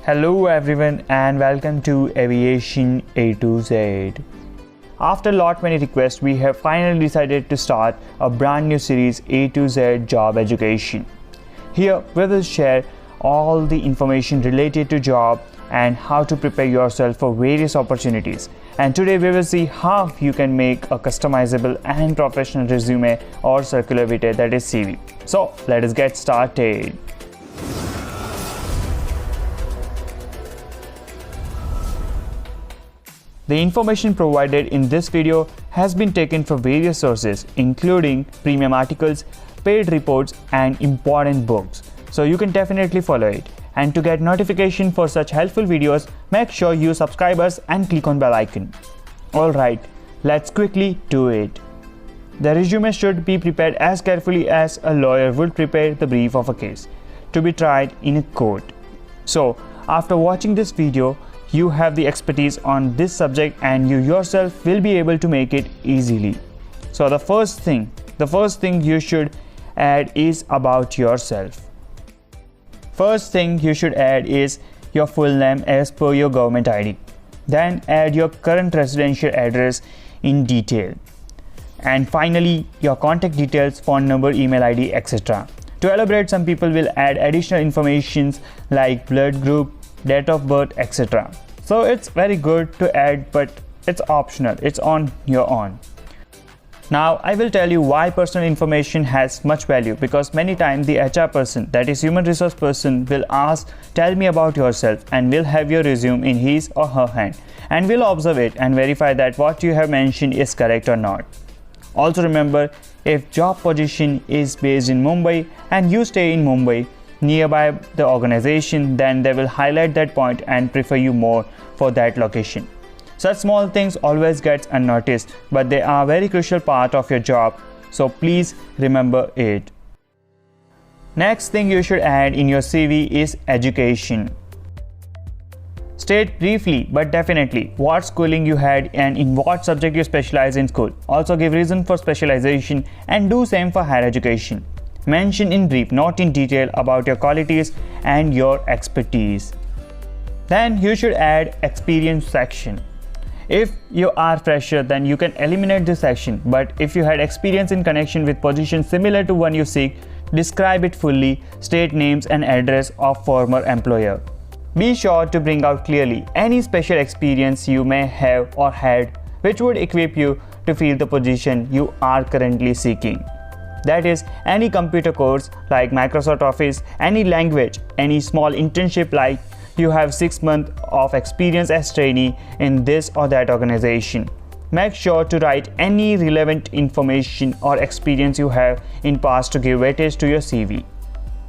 Hello everyone and welcome to Aviation A2Z. After lot many requests, we have finally decided to start a brand new series A2Z Job Education. Here we will share all the information related to job and how to prepare yourself for various opportunities. And today we will see how you can make a customizable and professional resume or circular vitae, that is CV. So let us get started. The information provided in this video has been taken from various sources, including premium articles, paid reports, and important books. So you can definitely follow it. And to get notification for such helpful videos, make sure you subscribe us and click on bell icon. Alright, let's quickly do it. The resume should be prepared as carefully as a lawyer would prepare the brief of a case to be tried in a court. So after watching this video, you have the expertise on this subject and you yourself will be able to make it easily. So the first thing you should add is about yourself. First thing you should add is your full name as per your government ID. Then add your current residential address in detail. And finally, your contact details, phone number, email ID, etc. To elaborate, some people will add additional information like blood group, date of birth, etc. So it's very good to add, but it's optional, it's on your own. Now I will tell you why personal information has much value, because many times the HR person, that is human resource person, will ask, tell me about yourself, and will have your resume in his or her hand and will observe it and verify that what you have mentioned is correct or not. Also remember, if job position is based in Mumbai and you stay in Mumbai nearby the organization, then they will highlight that point and prefer you more for that location. Such small things always get unnoticed, but they are a very crucial part of your job, so please remember it. Next thing you should add in your CV is education. State briefly but definitely what schooling you had and in what subject you specialize in school. Also give reason for specialization and do same for higher education. Mention in brief, not in detail, about your qualities and your expertise. Then you should add experience section. If you are fresher, then you can eliminate this section, but if you had experience in connection with positions similar to one you seek, describe it fully, state names and address of former employer. Be sure to bring out clearly any special experience you may have or had which would equip you to fill the position you are currently seeking. That is, any computer course like Microsoft Office, any language, any small internship like you have 6 months of experience as trainee in this or that organization. Make sure to write any relevant information or experience you have in past to give weightage to your CV.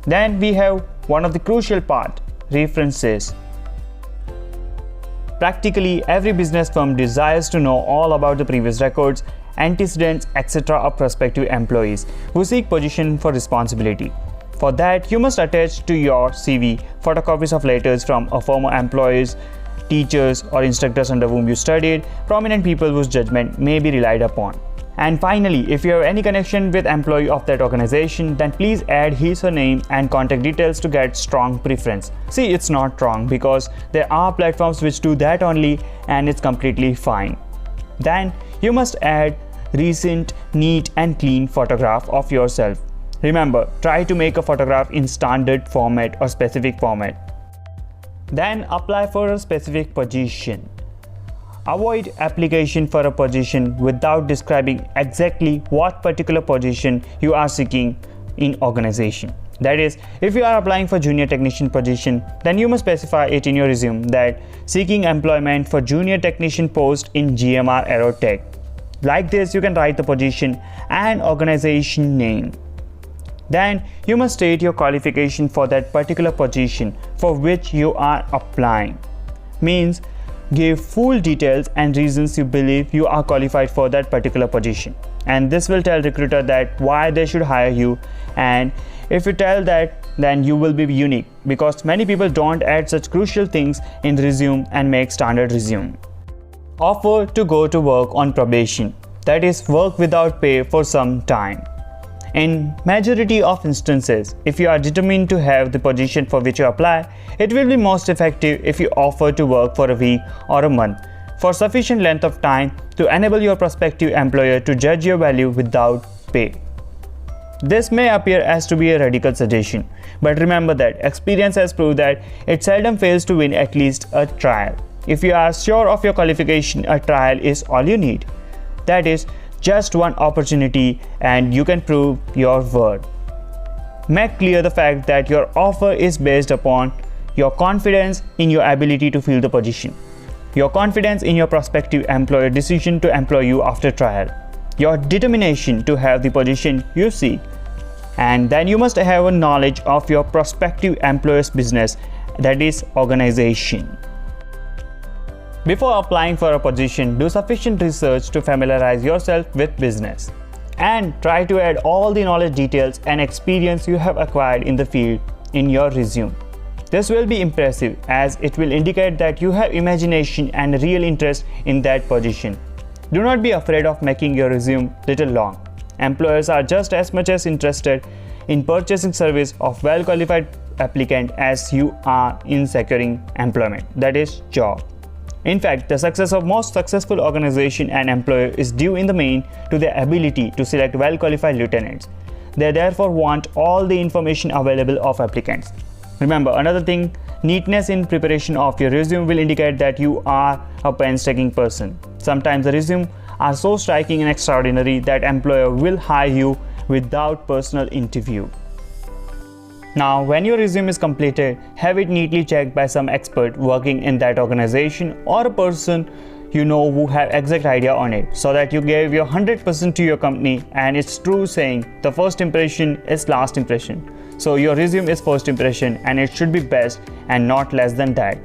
Then we have one of the crucial part, references. Practically every business firm desires to know all about the previous records, antecedents, etc. of prospective employees who seek position for responsibility. For that, you must attach to your CV photocopies of letters from former employees, teachers or instructors under whom you studied, prominent people whose judgment may be relied upon. And finally, if you have any connection with employee of that organization, then please add his or her name and contact details to get strong preference. See, it's not wrong because there are platforms which do that only and it's completely fine. Then you must add recent, neat and clean photograph of yourself. Remember, try to make a photograph in standard format or specific format. Then apply for a specific position. Avoid application for a position without describing exactly what particular position you are seeking in organization. That is, if you are applying for junior technician position, then you must specify it in your resume that seeking employment for junior technician post in GMR Aerotech. Like this, you can write the position and organization name. Then you must state your qualification for that particular position for which you are applying. Means give full details and reasons you believe you are qualified for that particular position. And this will tell recruiter that why they should hire you, and if you tell that, then you will be unique, because many people don't add such crucial things in resume and make standard resume. Offer to go to work on probation, that is work without pay for some time. In majority of instances, if you are determined to have the position for which you apply, it will be most effective if you offer to work for a week or a month for sufficient length of time to enable your prospective employer to judge your value without pay. This may appear as to be a radical suggestion, but remember that experience has proved that it seldom fails to win at least a trial. If you are sure of your qualification, a trial is all you need. That is just one opportunity and you can prove your worth. Make clear the fact that your offer is based upon your confidence in your ability to fill the position, your confidence in your prospective employer decision to employ you after trial, your determination to have the position you seek, and then you must have a knowledge of your prospective employer's business, that is organization. Before applying for a position, do sufficient research to familiarize yourself with business and try to add all the knowledge, details and experience you have acquired in the field in your resume. This will be impressive as it will indicate that you have imagination and real interest in that position. Do not be afraid of making your resume little long. Employers are just as much as interested in purchasing service of well-qualified applicant as you are in securing employment, that is job. In fact, the success of most successful organization and employer is due in the main to their ability to select well-qualified lieutenants. They therefore want all the information available of applicants. Remember, another thing, neatness in preparation of your resume will indicate that you are a painstaking person. Sometimes the resume are so striking and extraordinary that employer will hire you without personal interview. Now, when your resume is completed, have it neatly checked by some expert working in that organization or a person you know who have exact idea on it, so that you gave your 100% to your company, and it's true saying the first impression is last impression. So your resume is first impression and it should be best and not less than that.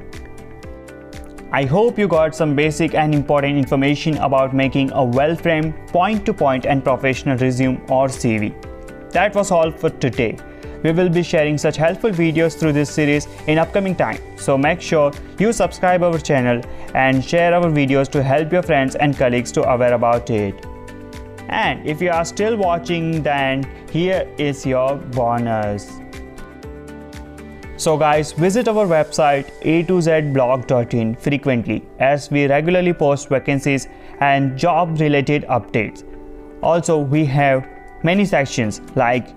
I hope you got some basic and important information about making a well-framed, point-to-point and professional resume or CV. That was all for today. We will be sharing such helpful videos through this series in upcoming time. So make sure you subscribe our channel and share our videos to help your friends and colleagues to aware about it. And if you are still watching, then here is your bonus. So guys, visit our website A2Zblog.in frequently as we regularly post vacancies and job related updates. Also, we have many sections like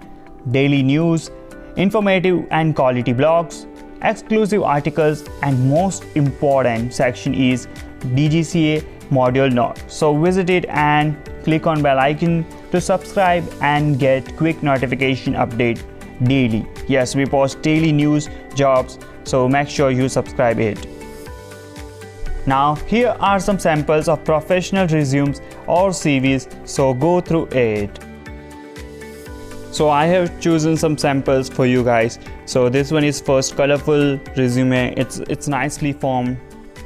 daily news, informative and quality blogs, exclusive articles, and most important section is DGCA module note. So visit it and click on bell icon to subscribe and get quick notification update daily. Yes, we post daily news, jobs, so make sure you subscribe it. Now here are some samples of professional resumes or CVs, so go through it. So I have chosen some samples for you guys. So this one is first colorful resume. It's nicely formed,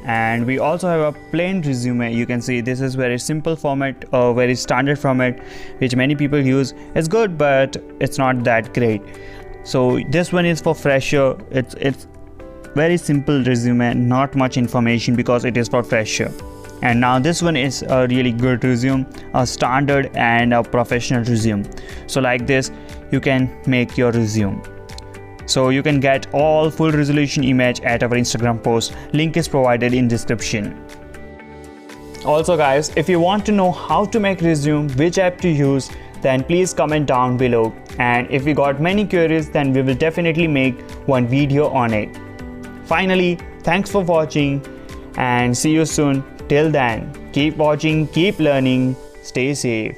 and we also have a plain resume. You can see this is very simple format, or very standard format, which many people use. It's good, but it's not that great. So this one is for fresher. It's very simple resume, not much information because it is for fresher. And now this one is a really good resume, a standard and a professional resume. So like this you can make your resume. So you can get all full resolution image at our Instagram post. Link is provided in description. Also guys, if you want to know how to make resume, which app to use, then please comment down below. And if we got many queries, then we will definitely make one video on it. Finally, thanks for watching and see you soon. Till then, keep watching, keep learning, stay safe.